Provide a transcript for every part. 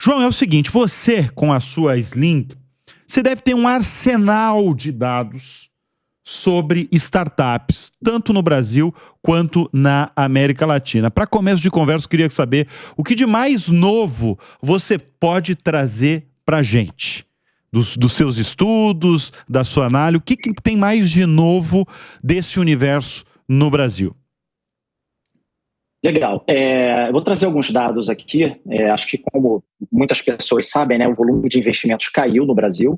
João, é o seguinte, você com a sua Slim, você deve ter um arsenal de dados sobre startups, tanto no Brasil quanto na América Latina. Para começo de conversa, eu queria saber o que de mais novo você pode trazer para a gente. Dos seus estudos, da sua análise, o que tem mais de novo desse universo no Brasil? Legal. Eu vou trazer alguns dados aqui. Acho que, como muitas pessoas sabem, né, o volume de investimentos caiu no Brasil.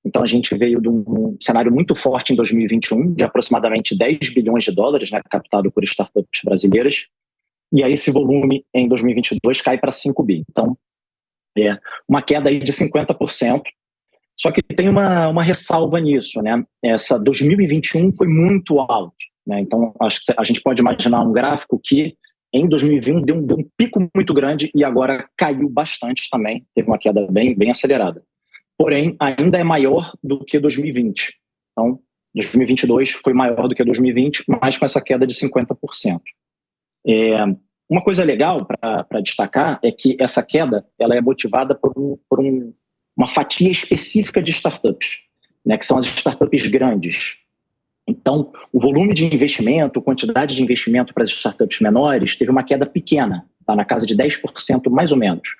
Então, a gente veio de um cenário muito forte em 2021, de aproximadamente 10 bilhões de dólares, né, captado por startups brasileiras. E aí esse volume, em 2022, cai para 5 bi. Então, uma queda aí de 50%. Só que tem uma ressalva nisso, né? Essa 2021 foi muito alto, né? Então, acho que a gente pode imaginar um gráfico que em 2021 deu um pico muito grande e agora caiu bastante também. Teve uma queda bem acelerada. Porém, ainda é maior do que 2020. Então, 2022 foi maior do que 2020, mas com essa queda de 50%. Uma coisa legal para destacar é que essa queda ela é motivada por uma fatia específica de startups, né, que são as startups grandes. Então, o volume de investimento, quantidade de investimento para as startups menores teve uma queda pequena, tá, na casa de 10% mais ou menos.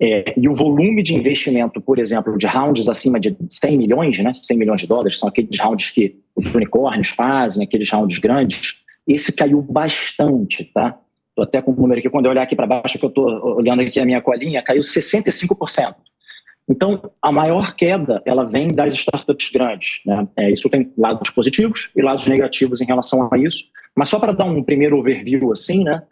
E o volume de investimento, por exemplo, de rounds acima de 100 milhões, né, 100 milhões de dólares, são aqueles rounds que os unicórnios fazem, aqueles rounds grandes, esse caiu bastante, tá? Estou até com o número aqui, quando eu olhar aqui para baixo, que eu estou olhando aqui a minha colinha, caiu 65%. Então, a maior queda, ela vem das startups grandes, né? Isso tem lados positivos e lados negativos em relação a isso, mas só para dar um primeiro overview, assim, né?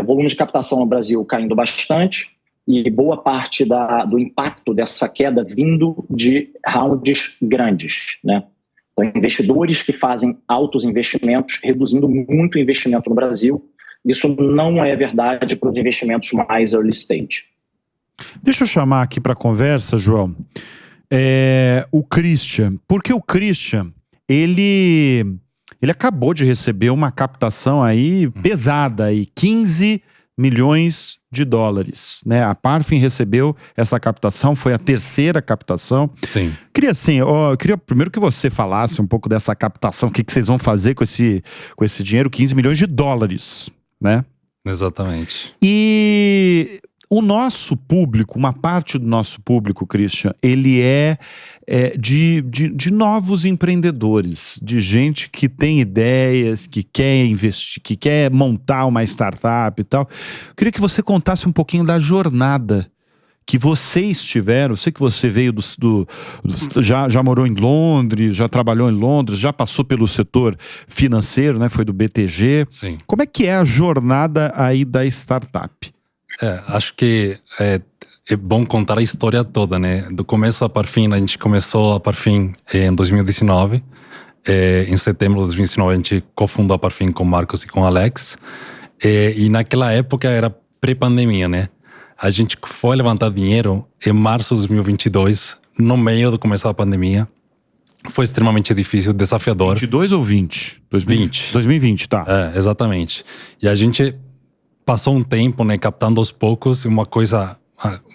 Volume de captação no Brasil caindo bastante, e boa parte do impacto dessa queda vindo de rounds grandes, né? Então, investidores que fazem altos investimentos, reduzindo muito o investimento no Brasil. Isso não é verdade para os investimentos mais early stage. Deixa eu chamar aqui para a conversa, João, o Christian, porque o Christian, ele acabou de receber uma captação aí pesada, aí, 15 milhões de dólares, né? A Parfin recebeu essa captação, foi a terceira captação. Sim. Queria primeiro que você falasse um pouco dessa captação, o que vocês vão fazer com esse dinheiro, 15 milhões de dólares, né? Exatamente. E o nosso público, uma parte do nosso público, Christian, ele de novos empreendedores, de gente que tem ideias, que quer investir, que quer montar uma startup e tal. Eu queria que você contasse um pouquinho da jornada que vocês tiveram. Eu sei que você veio já morou em Londres, já trabalhou em Londres, já passou pelo setor financeiro, né? Foi do BTG. Sim. Como é que é a jornada aí da startup? Acho que é bom contar a história toda, né? Do começo à Parfin, a gente começou a Parfin em 2019. Em setembro de 2019, a gente cofundou a Parfin com o Marcos e com o Alex. E naquela época era pré-pandemia, né? A gente foi levantar dinheiro em março de 2022, no meio do começo da pandemia. Foi extremamente difícil, desafiador. 22 ou 20? 20. 2020, tá. Exatamente. E a gente passou um tempo, né, captando aos poucos. Uma coisa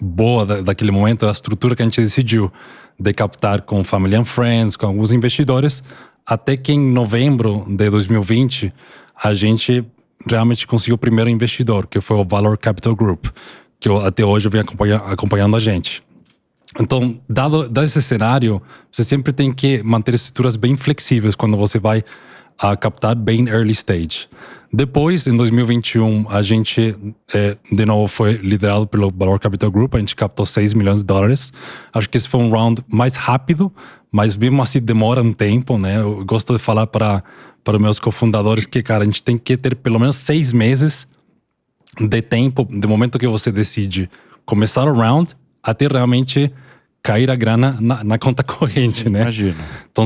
boa daquele momento é a estrutura que a gente decidiu de captar com Family and Friends, com alguns investidores, até que em novembro de 2020 a gente realmente conseguiu o primeiro investidor, que foi o Valor Capital Group, que até hoje vem acompanhando a gente. Então, dado esse cenário, você sempre tem que manter estruturas bem flexíveis quando você vai captar bem early stage. Depois, em 2021, a gente, de novo, foi liderado pelo Valor Capital Group. A gente captou 6 milhões de dólares. Acho que esse foi um round mais rápido, mas mesmo assim demora um tempo, né? Eu gosto de falar para os meus cofundadores que, cara, a gente tem que ter pelo menos 6 meses de tempo, do momento que você decide começar o round, até realmente cair a grana na conta corrente. Sim, né? Imagina. Então